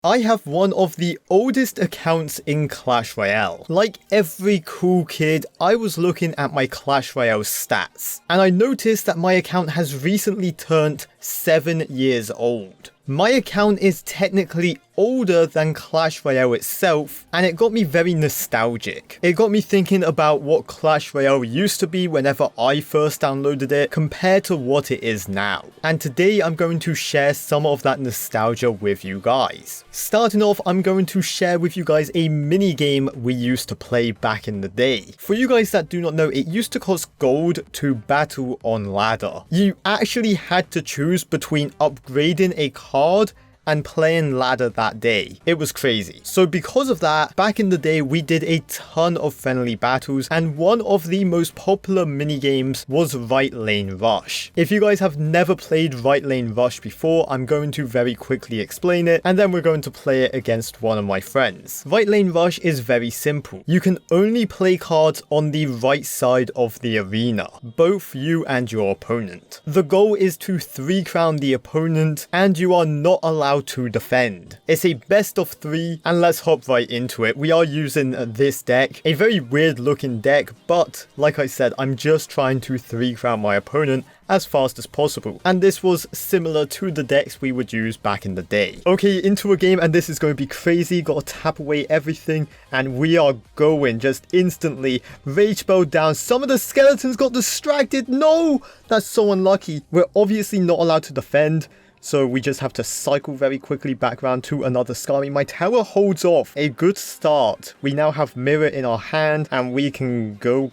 I have one of the oldest accounts in Clash Royale. Like every cool kid, I was looking at my Clash Royale stats, and I noticed that my account has recently turned 7 years old. My account is technically older than Clash Royale itself, and it got me very nostalgic. It got me thinking about what Clash Royale used to be whenever I first downloaded it compared to what it is now. And today I'm going to share some of that nostalgia with you guys. Starting off, I'm going to share with you guys a mini game we used to play back in the day. For you guys that do not know, it used to cost gold to battle on ladder. You actually had to choose between upgrading a card and playing ladder that day. It was crazy. So because of that, back in the day, we did a ton of friendly battles, and one of the most popular mini games was Right Lane Rush. If you guys have never played Right Lane Rush before, I'm going to very quickly explain it, and then we're going to play it against one of my friends. Right Lane Rush is very simple. You can only play cards on the right side of the arena, both you and your opponent. The goal is to 3-crown the opponent, and you are not allowed to defend. It's a best of 3, and let's hop right into it. We are using this deck, a very weird looking deck, but like I said, I'm just trying to 3-crown my opponent as fast as possible, and this was similar to the decks we would use back in the day. Okay, into a game, and this is going to be crazy. Gotta tap away everything, and we are going just instantly. Rage spell down. Some of the skeletons got distracted. No, that's so unlucky. We're obviously not allowed to defend, so we just have to cycle very quickly back around to another Skami. My tower holds off. A good start. We now have Mirror in our hand, and we can go.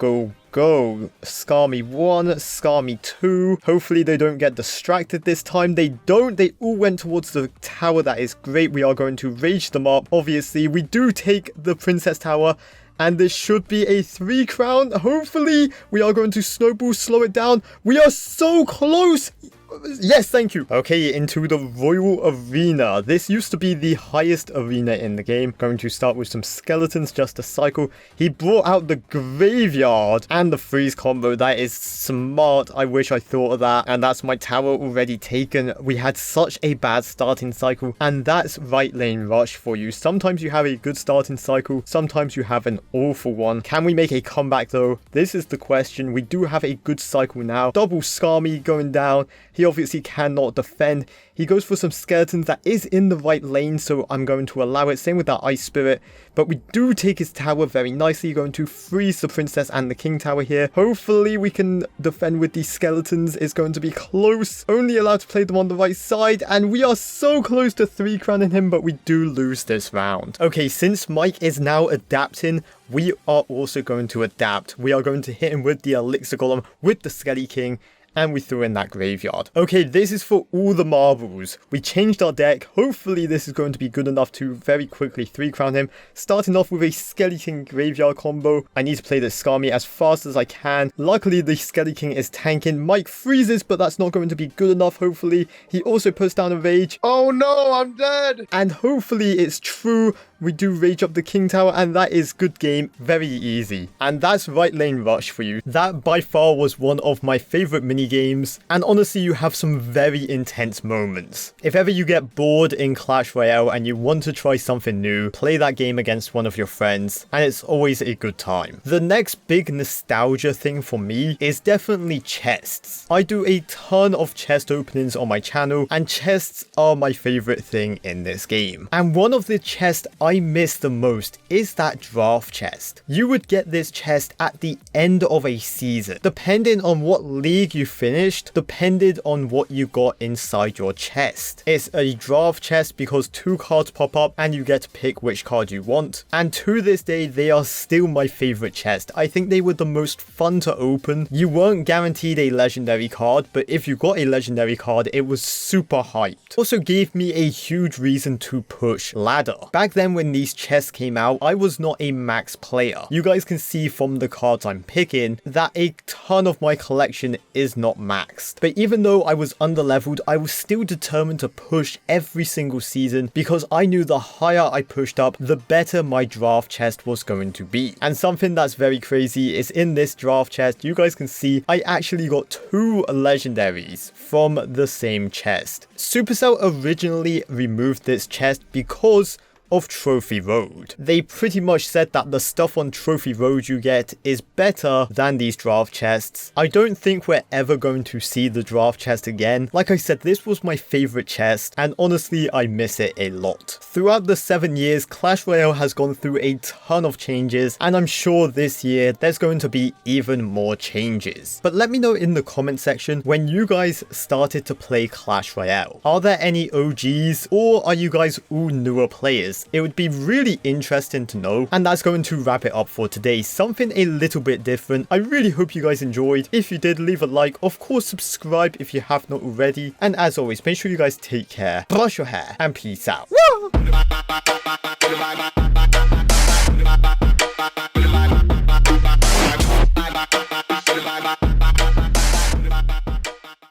Skami 1, Skami 2. Hopefully they don't get distracted this time. They don't. They all went towards the tower. That is great. We are going to rage them up. Obviously, we do take the Princess Tower, and this should be a 3-crown. Hopefully, we are going to snowball, slow it down. We are so close. Yes, thank you. Okay, into the Royal Arena. This used to be the highest arena in the game. Going to start with some skeletons just to cycle. He brought out the graveyard and the freeze combo. That is smart. I wish I thought of that. And that's my tower already taken. We had such a bad starting cycle, and that's Right Lane Rush for you. Sometimes you have a good starting cycle. Sometimes you have an awful one. Can we make a comeback though? This is the question. We do have a good cycle now. Double Skami going down. He obviously cannot defend. He goes for some skeletons. That is in the right lane, so I'm going to allow it. Same with that Ice Spirit. But we do take his tower very nicely. Going to freeze the Princess and the King Tower here. Hopefully we can defend with these skeletons. It's going to be close. Only allowed to play them on the right side. And we are so close to 3-crowning him, but we do lose this round. Okay, since Mike is now adapting, we are also going to adapt. We are going to hit him with the Elixir Golem, with the Skelly King, and we threw in that graveyard. Okay, this is for all the marbles. We changed our deck. Hopefully this is going to be good enough to very quickly 3-crown him. Starting off with a Skelly King graveyard combo. I need to play this Skami as fast as I can. Luckily, the Skelly King is tanking. Mike freezes, but that's not going to be good enough, hopefully. He also puts down a Rage. Oh no, I'm dead! And hopefully it's true. We do rage up the King Tower, and that is good game. Very easy. And that's Right Lane Rush for you. That by far was one of my favorite mini games, and honestly you have some very intense moments. If ever you get bored in Clash Royale and you want to try something new, play that game against one of your friends, and it's always a good time. The next big nostalgia thing for me is definitely chests. I do a ton of chest openings on my channel, and chests are my favorite thing in this game. And one of the chests I miss the most is that draft chest. You would get this chest at the end of a season. Depending on what league you finished, depended on what you got inside your chest. It's a draft chest because 2 cards pop up and you get to pick which card you want. And to this day, they are still my favorite chest. I think they were the most fun to open. You weren't guaranteed a legendary card, but if you got a legendary card, it was super hyped. Also gave me a huge reason to push ladder. Back then, when these chests came out, I was not a max player. You guys can see from the cards I'm picking that a ton of my collection is not maxed. But even though I was underleveled, I was still determined to push every single season because I knew the higher I pushed up, the better my draft chest was going to be. And something that's very crazy is in this draft chest, you guys can see I actually got 2 legendaries from the same chest. Supercell originally removed this chest because of Trophy Road. They pretty much said that the stuff on Trophy Road you get is better than these draft chests. I don't think we're ever going to see the draft chest again. Like I said, this was my favorite chest, and honestly I miss it a lot. Throughout the 7 years, Clash Royale has gone through a ton of changes, and I'm sure this year there's going to be even more changes. But let me know in the comment section when you guys started to play Clash Royale. Are there any OGs, or are you guys all newer players? It would be really interesting to know. And that's going to wrap it up for today. Something a little bit different. I really hope you guys enjoyed. If you did, leave a like. Of course, subscribe if you have not already. And as always, make sure you guys take care, brush your hair, and peace out. Woo!